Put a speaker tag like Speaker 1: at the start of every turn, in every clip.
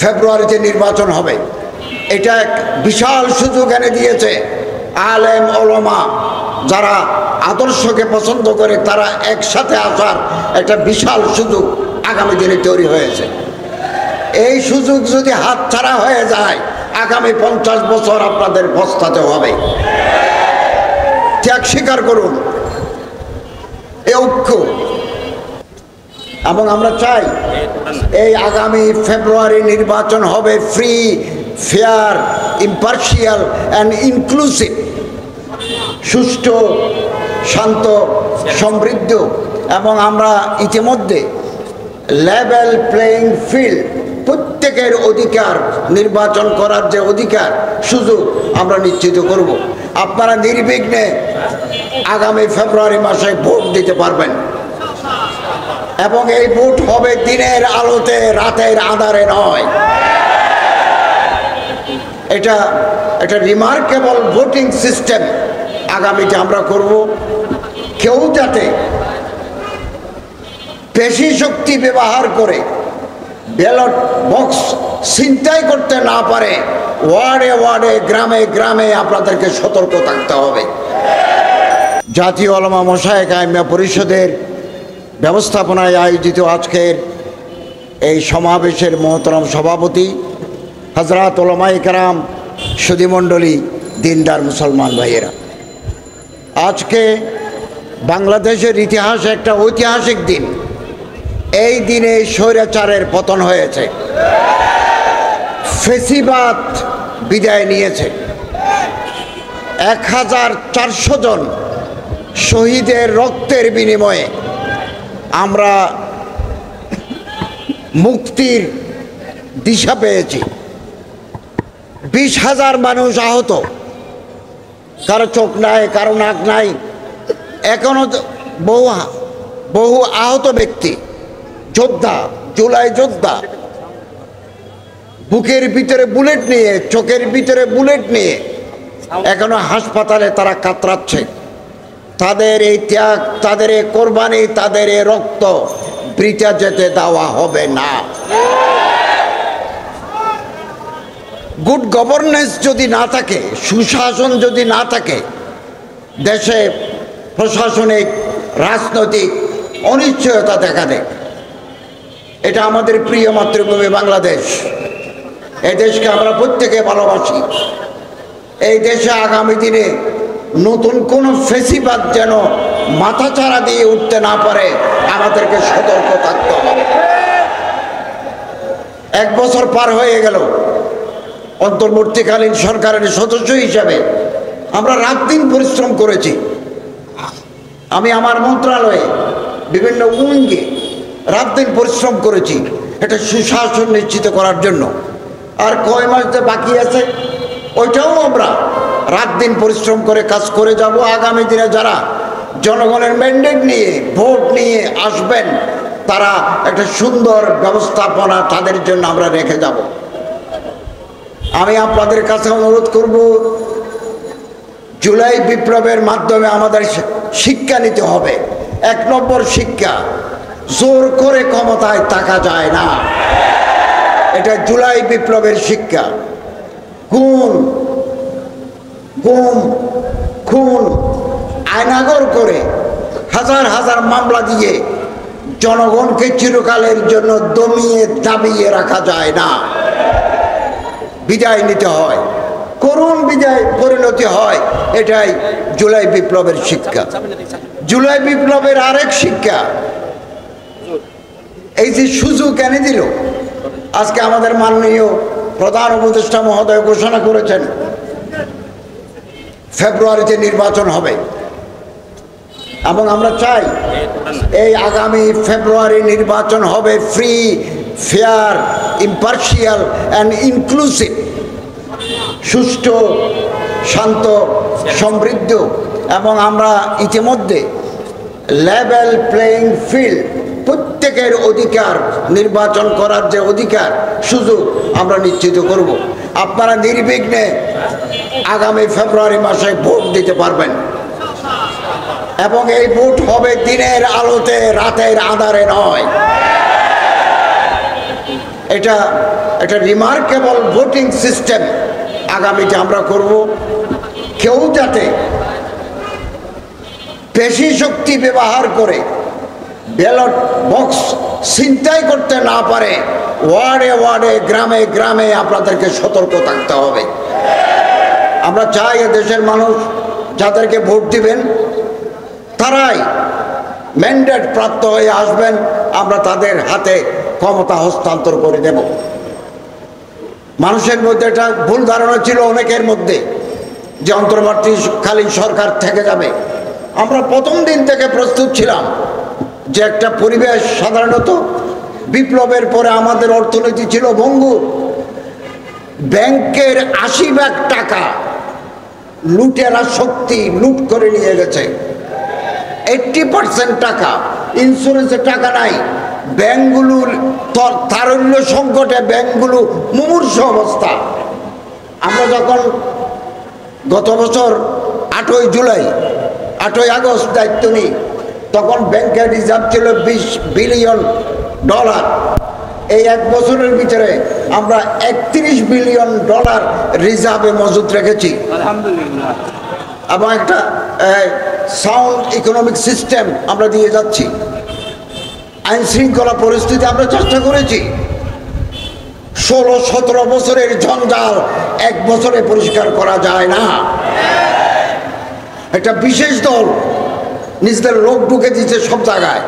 Speaker 1: ফেব্রুয়ারিতে নির্বাচন হবে। এটা এক বিশাল সুযোগ এনে দিয়েছে আলেম ওলামা যারা আদর্শকে পছন্দ করে তারা একসাথে আসার একটা বিশাল সুযোগ আগামী দিনে তৈরি হয়েছে। এই সুযোগ যদি হাতছাড়া হয়ে যায় আগামী 50 বছর আপনাদের পস্তাতে হবে। ত্যাগ স্বীকার করুন, এই ঐক্য। এবং আমরা চাই এই আগামী ফেব্রুয়ারি নির্বাচন হবে free, fair, impartial and inclusive, সুষ্ঠু, শান্ত, সমৃদ্ধ। এবং আমরা ইতিমধ্যে লেভেল প্লেইং ফিল্ড, প্রত্যেকের অধিকার, নির্বাচন করার যে অধিকার সুযোগ আমরা নিশ্চিত করব। আপনারা নির্বিঘ্নে আগামী ফেব্রুয়ারি মাসে ভোট দিতে পারবেন এবং এই ভোট হবে দিনের আলোতে, রাতের আঁধারে নয়। এটা একটা রিমার্কেবল ভোটিং সিস্টেম আগামীতে আমরা করব। কেউ যাতে পেশি শক্তি ব্যবহার করে ব্যালট বক্স ছিনতাই করতে না পারে, ওয়ার্ডে ওয়ার্ডে, গ্রামে গ্রামে আপনাদেরকে সতর্ক থাকতে হবে। জাতীয় উলামা মাশায়েখ আইম্মা পরিষদের ব্যবস্থাপনায় আয়োজিত আজকের এই সমাবেশের মহতরম সভাপতি হযরত উলামায়ে কেরাম, সুধীমণ্ডলী, দিনদার মুসলমান ভাইয়েরা, আজকে বাংলাদেশের ইতিহাসে একটা ঐতিহাসিক দিন। এই দিনে স্বৈরাচারের পতন হয়েছে, ফেসিবাদ বিদায় নিয়েছে। 1400 জন শহীদের রক্তের বিনিময়ে আমরা মুক্তির দিশা পেয়েছি। 20,000 মানুষ আহত, কারো চোখ নাই, কারো নাক নাই, এখনো বহু আহত ব্যক্তি, যোদ্ধা, জুলাই যোদ্ধা, বুকের ভিতরে বুলেট নিয়ে, চোখের ভিতরে বুলেট নিয়ে এখনো হাসপাতালে তারা কাতরাচ্ছে। তাদের এই ত্যাগ, তাদের এই কোরবানি, তাদের এই রক্ত বৃথা যেতে দেওয়া হবে না। গুড গভর্নেন্স যদি না থাকে, সুশাসন যদি না থাকে, দেশে প্রশাসনিক, রাজনৈতিক অনিশ্চয়তা দেখা দেয়। এটা আমাদের প্রিয় মাতৃভূমি বাংলাদেশ। এই দেশকে আমরা প্রত্যেকে ভালোবাসি। এই দেশে আগামী দিনে নতুন কোন ফেসিবাদ যেন মাথাচাড়া দিয়ে উঠতে না পারে, আমাদেরকে সতর্ক থাকতে হবে। 1 বছর পার হয়ে গেল, অন্তর্বর্তীকালীন সরকারের সদস্য হিসাবে আমরা রাত দিন পরিশ্রম করেছি। আমি আমার মন্ত্রণালয়ে বিভিন্ন উইঙ্গে রাত দিন পরিশ্রম করেছি এটা সুশাসন নিশ্চিত করার জন্য। আর কয় মাস যে বাকি আছে ওইটাও আমরা রাত দিন পরিশ্রম করে কাজ করে যাব। আগামী দিনে যারা জনগণের ম্যান্ডেট নিয়ে, ভোট নিয়ে আসবেন, তারা একটা সুন্দর ব্যবস্থাপনা তাদের জন্য আমরা রেখে যাব। আমি আপনাদের কাছে অনুরোধ করব, জুলাই বিপ্লবের মাধ্যমে আমাদের শিক্ষা নিতে হবে। 1 নম্বর শিক্ষা, জোর করে ক্ষমতায় থাকা যায় না। এটা জুলাই বিপ্লবের শিক্ষা। গুম, খুন, আয়নাগর করে হাজার হাজার মামলা দিয়ে জনগণকে চিরকালের জন্য দমিয়ে দাবিয়ে রাখা যায় না। বিদায় নিতে হয়, করুণ বিদায় পরিণতি হয়। এটাই জুলাই বিপ্লবের শিক্ষা। জুলাই বিপ্লবের আরেক শিক্ষা, এই যে সুযোগ এনে দিল, আজকে আমাদের মাননীয় প্রধান উপদেষ্টা মহোদয় ঘোষণা করেছেন ফেব্রুয়ারিতে নির্বাচন হবে। এবং আমরা চাই এই আগামী ফেব্রুয়ারি নির্বাচন হবে free, fair, impartial and inclusive, সুষ্ঠু, শান্ত, সমৃদ্ধ। এবং আমরা ইতিমধ্যে লেভেল প্লেইং ফিল্ড, প্রত্যেকের অধিকার, নির্বাচন করার যে অধিকার সুযোগ আমরা নিশ্চিত করব। আপনারা নির্বিঘ্নে আগামী ফেব্রুয়ারি মাসে ভোট দিতে পারবেন এবং এই ভোট হবে দিনের আলোতে, রাতের আঁধারে নয়। এটা একটা রিমার্কেবল ভোটিং সিস্টেম আগামীতে আমরা করব। কেউ যাতে পেশি শক্তি ব্যবহার করে ব্যালট বক্স ছিনতাই করতে না পারে, ওয়ার্ডে ওয়ার্ডে গ্রামে গ্রামে আপনাদেরকে সতর্ক থাকতে হবে। আমরা চাই দেশের মানুষ যাদেরকে ভোট দিবেন তারাই ম্যান্ডেট প্রাপ্ত হয়ে আসবেন, আমরা তাদের হাতে ক্ষমতা হস্তান্তর করে দেব। মানুষের মধ্যে একটা ভুল ধারণা ছিল অনেকের মধ্যে যে অন্তর্বর্তীকালীন সরকার থেকে যাবে। আমরা প্রথম দিন থেকে প্রস্তুত ছিলাম যে একটা পরিবেশ, সাধারণত বিপ্লবের পরে আমাদের অর্থনীতি ছিল ভঙ্গুর। ব্যাংকের ৮০ ভাগ টাকা লুটেরা শক্তি লুট করে নিয়ে গেছে। 80% টাকা ইন্স্যুরেন্সের টাকা নাই। ব্যাংকগুলোর তারল্য সংকটে ব্যাংকগুলো মুমূর্ষু অবস্থা। আমরা যখন গত বছর 8ই জুলাই 8ই আগস্ট দায়িত্ব নিই, তখন ব্যাংকের রিজার্ভ ছিল $20 বিলিয়ন। এই 1 বছরের ভিতরে আমরা $31 বিলিয়ন রিজার্ভে মজুদ রেখেছি। আলহামদুলিল্লাহ। এবং একটা সাউন্ড ইকোনমিক সিস্টেম আমরা দিয়ে যাচ্ছি। আইন শৃঙ্খলা পরিস্থিতি আমরা চেষ্টা করেছি। 16-17 বছরের জঞ্জাল 1 বছরে পরিষ্কার করা যায় না। একটা বিশেষ দল নিজেদের লোক ঢুকে দিচ্ছে সব জায়গায়।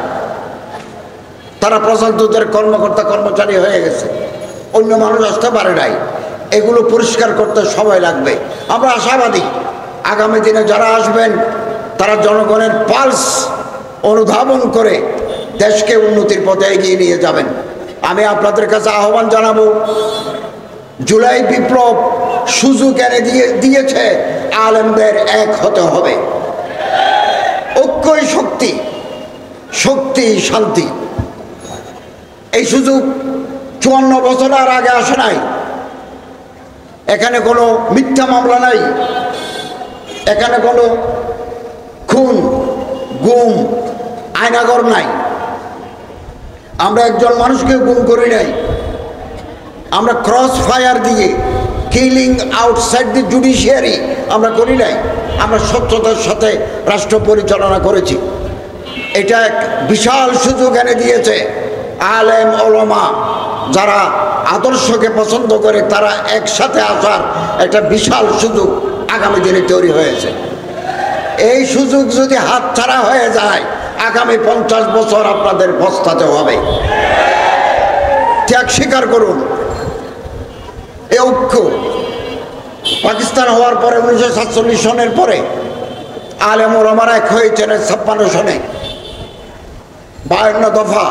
Speaker 1: তারা প্রশাসনের কর্মকর্তা কর্মচারী হয়ে গেছে, অন্য মানুষ আসতে পারে নাই। এগুলো পরিষ্কার করতে সময় লাগবে। আমরা আশাবাদী আগামী দিনে যারা আসবেন তারা জনগণের পালস অনুধাবন করে দেশকে উন্নতির পথে এগিয়ে নিয়ে যাবেন। আমি আপনাদের কাছে আহ্বান জানাবো, জুলাই বিপ্লব সুযোগ এনে দিয়েছে আলেমদের এক হতে হবে। ঐক্যই শক্তি, শক্তি শান্তি। এই সুযোগ 54 বছর আর আগে আসে নাই। এখানে কোনো মিথ্যা মামলা নাই, এখানে কোনো খুন গুম আয়নাগর নাই। আমরা একজন মানুষকে গুম করি নাই। আমরা ক্রস ফায়ার দিয়ে কিলিং আউটসাইড দি জুডিশিয়ারি আমরা করি নাই। আমরা স্বচ্ছতার সাথে রাষ্ট্র পরিচালনা করেছি। এটা এক বিশাল সুযোগ এনে দিয়েছে আলেম ওলামা যারা আদর্শকে পছন্দ করে, তারা একসাথে আসার একটা বিশাল সুযোগ আগামী দিনে তৈরি হয়েছে। এই সুযোগ যদি হাতছাড়া হয়ে যায়, আগামী 50 বছর আপনাদের পস্তাতে হবে। ত্যাগ স্বীকার করুন। এই ঐক্য পাকিস্তান হওয়ার পরে 1947 সনের পরে আলেম ওলামারা এক হয়েছেন 56 সনে। 52 দফা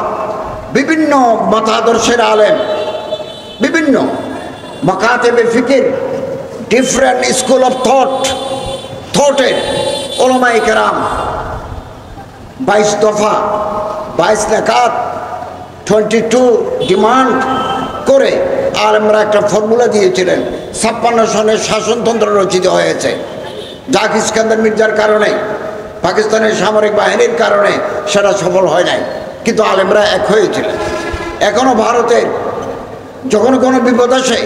Speaker 1: বিভিন্ন মতাদর্শের আলেম, বিভিন্ন মাকাতেবে ফিকির, ডিফারেন্ট স্কুল অফ থটের ওলামায়ে কেরাম 22 দফা 22 নাকাত 22 ডিমান্ড করে আলেমরা একটা ফর্মুলা দিয়েছিলেন। 56 সনের শাসনতন্ত্র রচিত হয়েছে। জাক ইস্কান্দার মির্জার কারণে, পাকিস্তানের সামরিক বাহিনীর কারণে সেটা সফল হয় নাই, কিন্তু আলেমরা এক হয়েছিলেন। এখনো ভারতের যখন কোনো বিপদ আসে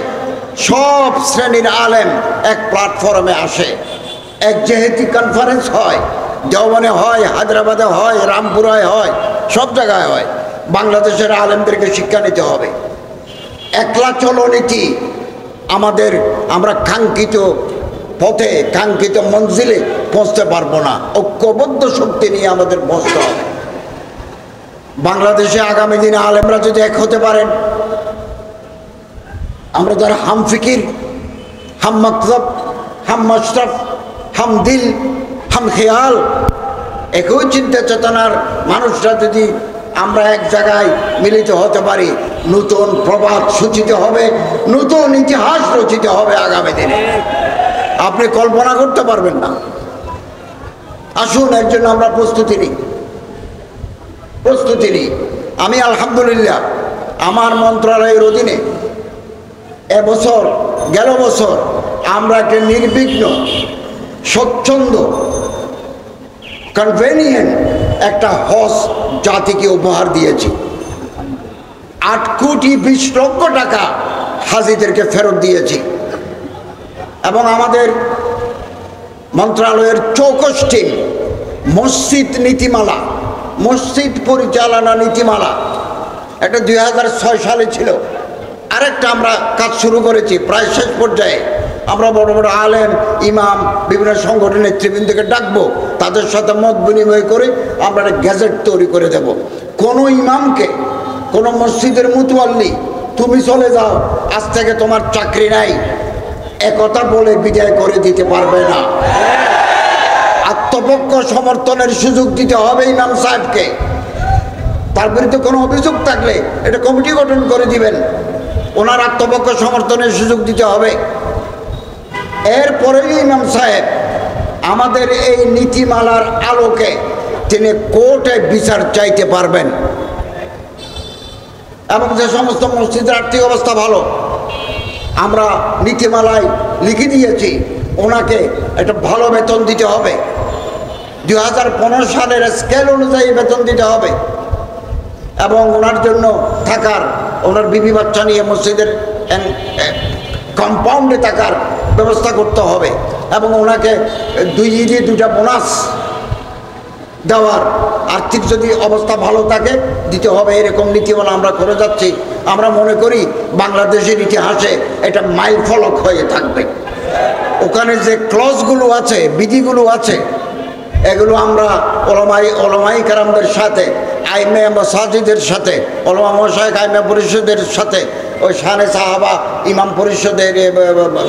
Speaker 1: সব শ্রেণীর আলেম এক প্ল্যাটফর্মে আসে। এক জেহেতি কনফারেন্স হয়, দেওবনে হয়, হায়দ্রাবাদে হয়, রামপুরায় হয়, সব জায়গায় হয়। বাংলাদেশের আলেমদেরকে শিক্ষা নিতে হবে। একলা চলো নীতি আমাদের, আমরা কাঙ্ক্ষিত পথে কাঙ্ক্ষিত মঞ্জিলে পৌঁছতে পারবো না। ঐক্যবদ্ধ শক্তি নিয়ে আমাদের বসতে হবে। বাংলাদেশে আগামী দিনে আলেমরা যদি এক হতে পারেন, আমরা যারা হাম ফিকির, হাম মকসদ, হাম মশরফ, হাম দিল, হাম খেয়াল, একই চিন্তা চেতনার মানুষরা যদি আমরা এক জায়গায় মিলিত হতে পারি, নতুন প্রবাদ সূচিত হবে, নতুন ইতিহাস রচিত হবে আগামী দিনে। আপনি কল্পনা করতে পারবেন না। আসুন এর জন্য আমরা প্রস্তুতি নিই। আমি আলহামদুলিল্লাহ আমার মন্ত্রণালয়ের অধীনে গেল বছর আমরা একটা নির্বিঘ্ন, স্বচ্ছন্দ, কনভেনিয়েন্ট একটা হজ জাতিকে উপহার দিয়েছি। 8 কোটি 20 লক্ষ টাকা হাজিদেরকে ফেরত দিয়েছি এবং আমাদের মন্ত্রণালয়ের চৌকস টিম মসজিদ নীতিমালা, মসজিদ পরিচালনা নীতিমালা, এটা 2006 সালে ছিল। আরেকটা আমরা কাজ শুরু করেছি প্রায় শেষ পর্যায়ে। আমরা বড় বড় আলেম, ইমাম, বিভিন্ন সংগঠনের নেতৃবৃন্দকে ডাকবো, তাদের সাথে মত বিনিময় করে আমরা একটা গ্যাজেট তৈরি করে দেব। কোনো ইমামকে, কোনো মসজিদের মুতওয়াল্লি তুমি চলে যাও, আজ থেকে তোমার চাকরি নাই, একথা বলে বিদায় করে দিতে পারবে না। আত্মপক্ষ সমর্থনের সুযোগ দিতে হবে ইমাম সাহেবকে। তার বিরুদ্ধে কোনো অভিযোগ থাকলে এটা কমিটি গঠন করে দিবেন, ওনার আত্মপক্ষ সমর্থনের সুযোগ দিতে হবে। এরপরেই ইমাম সাহেব আমাদের এই নীতিমালার আলোকে তিনি কোর্টে বিচার চাইতে পারবেন। এবং যে সমস্ত মসজিদের আর্থিক অবস্থা ভালো, আমরা নীতিমালায় লিখে দিয়েছি ওনাকে একটা ভালো বেতন দিতে হবে, 2015 সালের স্কেল অনুযায়ী বেতন দিতে হবে এবং ওনার জন্য থাকার, ওনার বিবি বাচ্চা নিয়ে মসজিদের কম্পাউন্ডে থাকার ব্যবস্থা করতে হবে এবং ওনাকে 2 ঈদে 2টা বোনাস দেওয়ার, আর্থিক যদি অবস্থা ভালো থাকে দিতে হবে। এরকম নীতিমালা আমরা করে যাচ্ছি। আমরা মনে করি বাংলাদেশের ইতিহাসে এটা মাইল ফলক হয়ে থাকবে। ওখানে যে ক্লজগুলো আছে, বিধিগুলো আছে, এগুলো আমরা ওলামাই কেরামদের সাথে, আইমে মাসাজিদের সাথে, ওলামা মশায়েখ আইমে পরিষদের সাথে, ওই শানে সাহাবা ইমাম পরিষদের,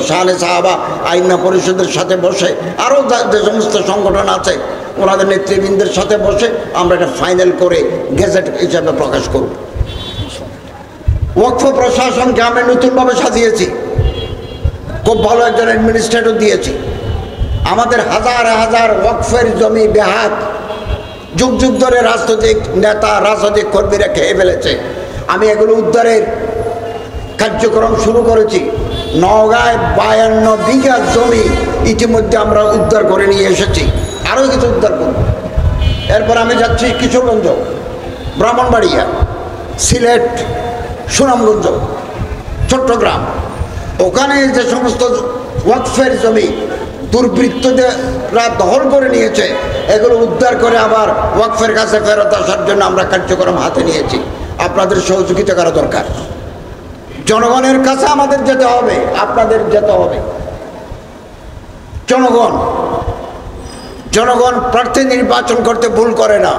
Speaker 1: শানে সাহাবা আইমা পরিষদের সাথে বসে, আরও যে সমস্ত সংগঠন আছে ওনাদের নেতৃবৃন্দের সাথে বসে আমরা এটা ফাইনাল করে গেজেট হিসাবে প্রকাশ করব। ওয়াকফ প্রশাসনকে আমরা নতুনভাবে সাজিয়েছি, খুব ভালো একজন অ্যাডমিনিস্ট্রেটর দিয়েছি। আমাদের হাজার হাজার ওয়াকফের জমি বেহাত, যুগ যুগ ধরে রাজনৈতিক নেতা, রাজনৈতিক কর্মীরা খেয়ে ফেলেছে। আমি এগুলো উদ্ধারের কার্যক্রম শুরু করেছি। নওগাঁয় 52 বিঘা জমি ইতিমধ্যে আমরা উদ্ধার করে নিয়ে এসেছি, আরও কিছু উদ্ধার করব। এরপর আমি যাচ্ছি কিশোরগঞ্জ, ব্রাহ্মণবাড়িয়া, সিলেট, সুনামগঞ্জ, চট্টগ্রাম। ওখানে যে সমস্ত ওয়াকফের জমি দুর্বৃত্তরা দখল করে নিয়েছে, এগুলো উদ্ধার করে আবার ওয়াকফের কাছে ফেরত আসার জন্য আমরা কার্যক্রম হাতে নিয়েছি। আপনাদের সহযোগিতা করা দরকার। জনগণের কাছে আমাদের যেতে হবে, আপনাদের যেতে হবে। জনগণ প্রার্থী নির্বাচন করতে ভুল করে না।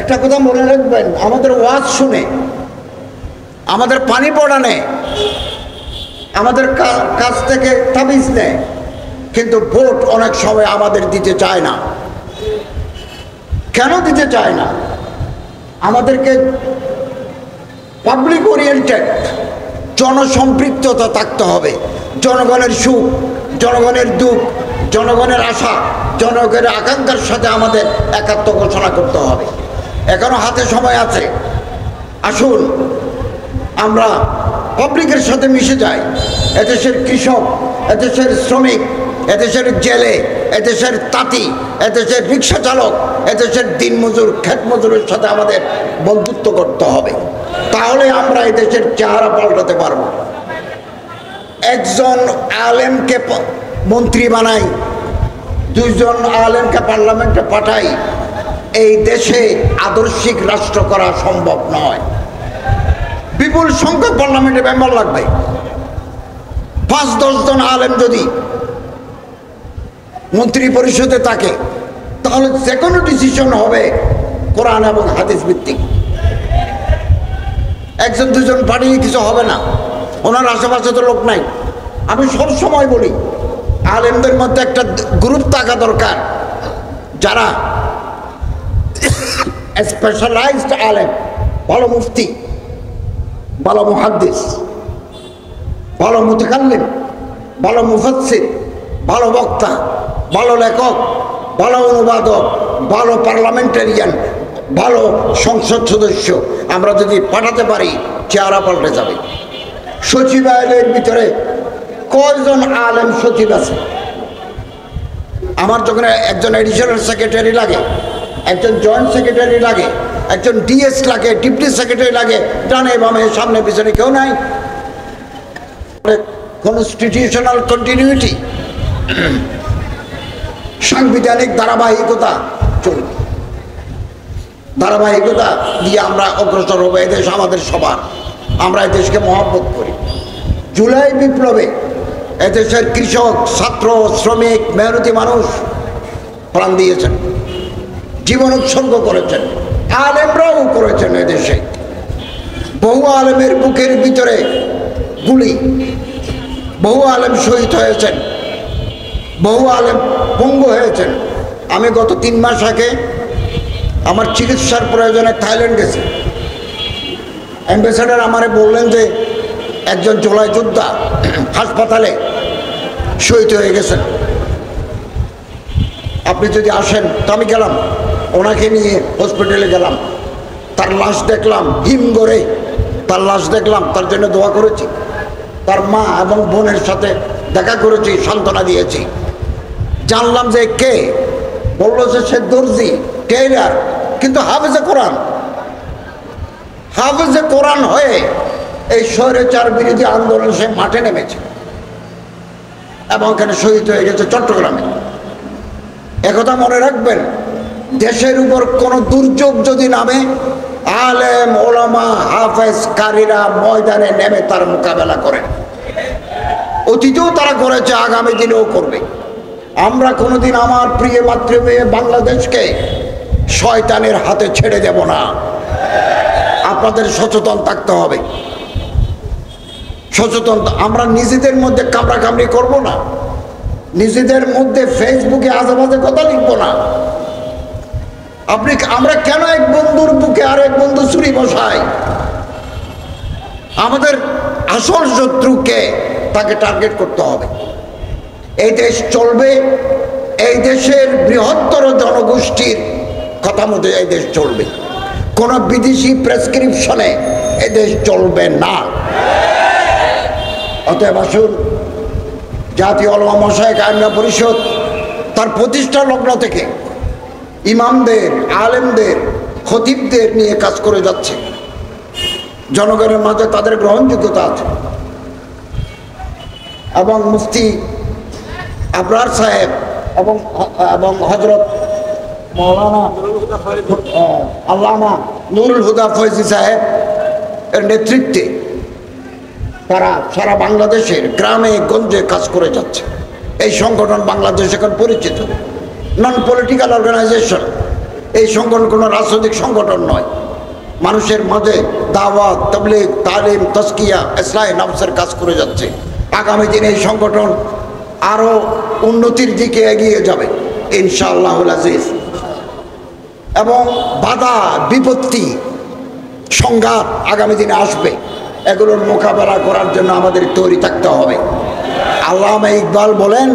Speaker 1: একটা কথা মনে রাখবেন, আমাদের ওয়াজ শুনে, আমাদের পানি পড়া নেয়, আমাদের কাছ থেকে তাবিজ নেয়, কিন্তু ভোট অনেক সময় আমাদের দিতে চায় না। কেন দিতে চায় না? আমাদেরকে পাবলিক ওরিয়েন্টেড, জনসম্পৃক্ততা থাকতে হবে। জনগণের সুখ, জনগণের দুঃখ, জনগণের আশা, জনগণের আকাঙ্ক্ষার সাথে আমাদের একাত্ম ঘোষণা করতে হবে। এখনো হাতে সময় আছে। আসুন আমরা পাবলিকের সাথে মিশে যাই। এদেশের কৃষক, এদেশের শ্রমিক, এদেশের জেলে, এদেশের তাঁতি, এদেশের রিক্সা চালক, এদেশের দিনমজুর, ক্ষেত মজুরের সাথে আমাদের বন্ধুত্ব করতে হবে। তাহলে আমরা এদেশের চেহারা পাল্টাতে পারবো। একজন আলেমকে মন্ত্রী বানাই, 2 জন আলেমকে পার্লামেন্টে পাঠাই, এই দেশে আদর্শিক রাষ্ট্র করা সম্ভব নয়। বিপুল সংখ্যক পার্লামেন্টে মেম্বার লাগবে। 5-10 জন আলেম যদি মন্ত্রী পরিষদে থাকে, তাহলে যে কোনো ডিসিশন হবে কোরআন এবং হাদিস ভিত্তিক। 1-2 জন পাঠিয়ে কিছু হবে না। ওনার আশেপাশে তো লোক নাই। আমি সব সময় বলি, আলেমদের মধ্যে একটা গ্রুপ থাকা দরকার, যারা স্পেশালাইজড আলেম, ভালো মুফতি, ভালো মুহাদ্দিস, ভালো মুতাকাল্লিম, ভালো মুফাসসির, ভালো বক্তা, ভালো লেখক, ভালো অনুবাদক, ভালো পার্লামেন্টারিয়ান, ভালো সংসদ সদস্য আমরা যদি পাঠাতে পারি, চেহারা পাল্টে যাবে। সচিবালয়ের ভিতরে কয়জন আলেম সচিব আছে? আমার যখন একজন এডিশনাল সেক্রেটারি লাগে, একজন জয়েন্ট সেক্রেটারি লাগে, একজন ডিএস লাগে, ডিপুটি সেক্রেটারি লাগে, ডানে বামে সামনে পিছনে কেউ নাই। কনস্টিটিউশনাল কন্টিনিউটি, সাংবিধানিক ধারাবাহিকতা চলবে। ধারাবাহিকতা দিয়ে আমরা অগ্রসর হবো। এদেশ আমাদের সবার, আমরা এদেশকে মহব্বত করি। জুলাই বিপ্লবে এদেশের কৃষক, ছাত্র, শ্রমিক, মেহনতি মানুষ প্রাণ দিয়েছেন, জীবন উৎসর্গ করেছেন, আলেমরাও করেছেন। এদেশে বহু আলেমের বুকের ভিতরে গুলি, বহু আলেম শহীদ হয়েছেন, বহু আলেম পঙ্গু হয়েছেন। আমি গত 3 মাস আগে আমার চিকিৎসার প্রয়োজনে থাইল্যান্ড গেছি। অ্যাম্বাসেডার আমারে বললেন যে একজন জুলাই যোদ্ধা হাসপাতালে শহীদ হয়ে গেছেন, আপনি যদি আসেন। তো আমি গেলাম, ওনাকে নিয়ে হসপিটালে গেলাম। তার লাশ দেখলাম, হিম করে তার লাশ দেখলাম, তার জন্য দোয়া করেছি। তার মা এবং বোনের সাথে দেখা করেছি, সান্ত্বনা দিয়েছি। জানলাম যে কে, বললো যে সে দর্জি, টেইলার, কিন্তু হাফেজে কোরআন। হাফেজে কোরআন হয়ে এই স্বৈরাচার বিরোধী আন্দোলন সে মাঠে নেমেছে এবং এখানে শহীদ হয়ে গেছে চট্টগ্রামে। একথা মনে রাখবেন, দেশের উপর কোনো দুর্যোগ যদি নামে, আলেম, ওলামা, হাফেজ, কারীরা ময়দানে নেমে তার মোকাবেলা করেন। অতীতেও তারা করেছে, আগামী দিনেও করবে। আমরা কোনোদিন আমার প্রিয় মাতৃভূমি বাংলাদেশকে শয়তানের হাতে ছেড়ে দেব না। আপনাদের সচেতন থাকতে হবে, সচেতন। আমরা নিজেদের মধ্যে কামড়াকামড়ি করব না, নিজেদের মধ্যে ফেসবুকে আজেবাজে কথা লিখব না। আমরা কেন এক বন্ধুর বুকে আর এক বন্ধু ছুরি বসাই? আমাদের আসল শত্রুকে তাকে টার্গেট করতে হবে। এই দেশ চলবে, এই দেশের বৃহত্তর জনগোষ্ঠীর কথা মতো এই দেশ চলবে। কোনো বিদেশি প্রেসক্রিপশনে এই দেশ চলবে না। অতএব আসুন, জাতীয় উলামা মাশায়েখ আইম্মা পরিষদ তার প্রতিষ্ঠা লগ্ন থেকে ইমামদের, আলেমদের, খতিবদের নিয়ে কাজ করে যাচ্ছে। জনগণের মাঝে তাদের গ্রহণযোগ্যতা আছে এবং মুফতি আবরার সাহেব এবং হজরত মৌলানা আল্লামা নুরুল হুদা ফয়জি সাহেব এর নেতৃত্বে তারা সারা বাংলাদেশের গ্রামে গঞ্জে কাজ করে যাচ্ছে। এই সংগঠন বাংলাদেশ এখন পরিচিত, নন পলিটিক্যাল অর্গানাইজেশন। এই সংগঠন কোনো রাজনৈতিক সংগঠন নয়, মানুষের মাঝে দাওয়াত, তাবলীগ, তালিম, তাজকিয়া, ইসলাহ নফসের কাজ করে যাচ্ছে। আগামী দিনে এই সংগঠন আরও উন্নতির দিকে এগিয়ে যাবে ইনশাআল্লাহুল আজিজ। এবং বাধা, বিপত্তি, সংঘাত আগামী দিনে আসবে, এগুলোর মোকাবেলা করার জন্য আমাদের তৈরি থাকতে হবে। আল্লামা ইকবাল বলেন,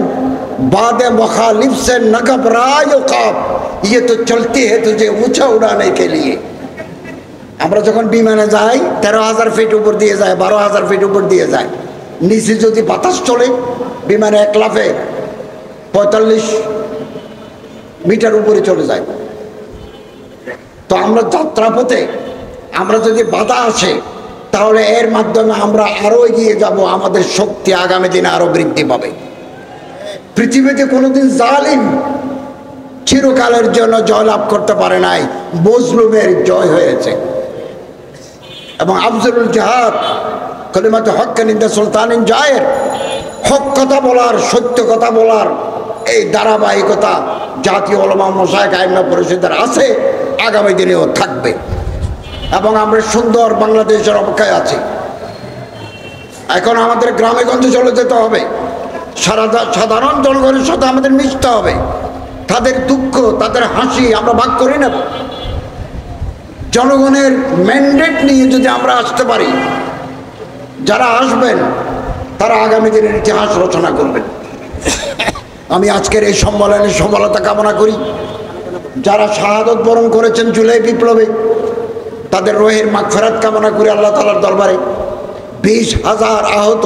Speaker 1: বাদে মুখালিফ সে ন ঘবরায় খাব, ইয়ে তো চলতি হে তুঝে উঁচা উড়ানে কে লিয়ে। আমরা যখন বিমানে যাই 13,000 ফিট উপর দিয়ে যায়, 12,000 ফিট উপর দিয়ে যায়, নিচে যদি বাতাস চলে বিমানে এক লাফে 45 মিটার উপরে চলে যায়। তো আমরা যাত্রাপথে আমরা যদি বাধা আসে, তাহলে এর মাধ্যমে আমরা আরো এগিয়ে যাব, আমাদের শক্তি আগামী দিনে আরো বৃদ্ধি পাবে। পৃথিবীতে কোনোদিন জালিম চিরকালের জন্য জয়লাভ করতে পারে নাই, মজলুমের জয় হয়েছে। এবং আফজলুল জিহাদ কালিমাতুল হক নিন্দা সুলতানিন জায়ের, হক কথা বলার, সত্য কথা বলার এই ধারাবাহিকতা জাতীয় উলামা মাশায়েখ আইম্মা পরিষদের আছে, আগামী দিনেও থাকবে। এবং আমরা সুন্দর বাংলাদেশের অপেক্ষায় আছি। এখন আমাদের গ্রামে গঞ্জে চলে যেতে হবে, সাধারণ জনগণের সাথে আমাদের মিশতে হবে। তাদের দুঃখ, তাদের হাসি আমরা ভাগ করে নেব। জনগণের ম্যান্ডেট নিয়ে যদি আমরা আসতে পারি, যারা আসবেন তারা আগামী দিনের ইতিহাস রচনা করবেন। আমি আজকের এই সম্মেলনের সফলতা কামনা করি। যারা শাহাদত বরণ করেছেন জুলাই বিপ্লবে, তাদের রোহের মাগফিরাত কামনা করি আল্লাহ তাআলার দরবারে। 20,000 আহত,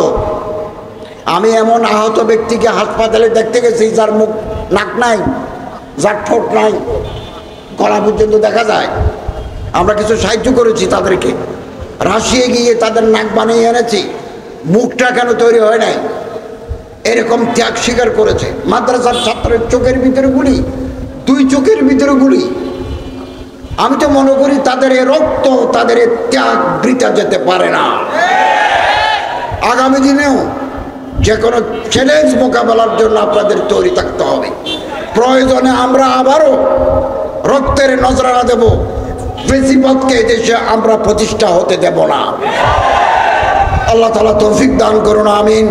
Speaker 1: আমি এমন আহত ব্যক্তিকে হাসপাতালে দেখতে গেছি যার মুখ, নাক নাই, যার ঠোঁট নাই, গলা পর্যন্ত দেখা যায়। আমরা কিছু সাহায্য করেছি তাদেরকে, রাশিয়ে গিয়ে তাদের নাক বানিয়ে এনেছি, মুখটা কেন তৈরি হয় নাই? এরকম ত্যাগ স্বীকার করেছে। মাদ্রাসার ছাত্রের চোখের ভিতরে গুলি, 2 চোখের ভিতরে গুলি। আমি তো মনে করি তাদের এ রক্ত, তাদের এ ত্যাগ বৃথা যেতে পারে না। আগামী দিনেও যে কোনো চ্যালেঞ্জ মোকাবেলার জন্য আপনাদের তৈরি থাকতে হবে। প্রয়োজনে আমরা আবারও রক্তের নজরানা দেব। ফেসিবাদকে এদেশে আমরা প্রতিষ্ঠা হতে দেব না। আল্লাহ তাআলা তৌফিক দান করুন, আমিন।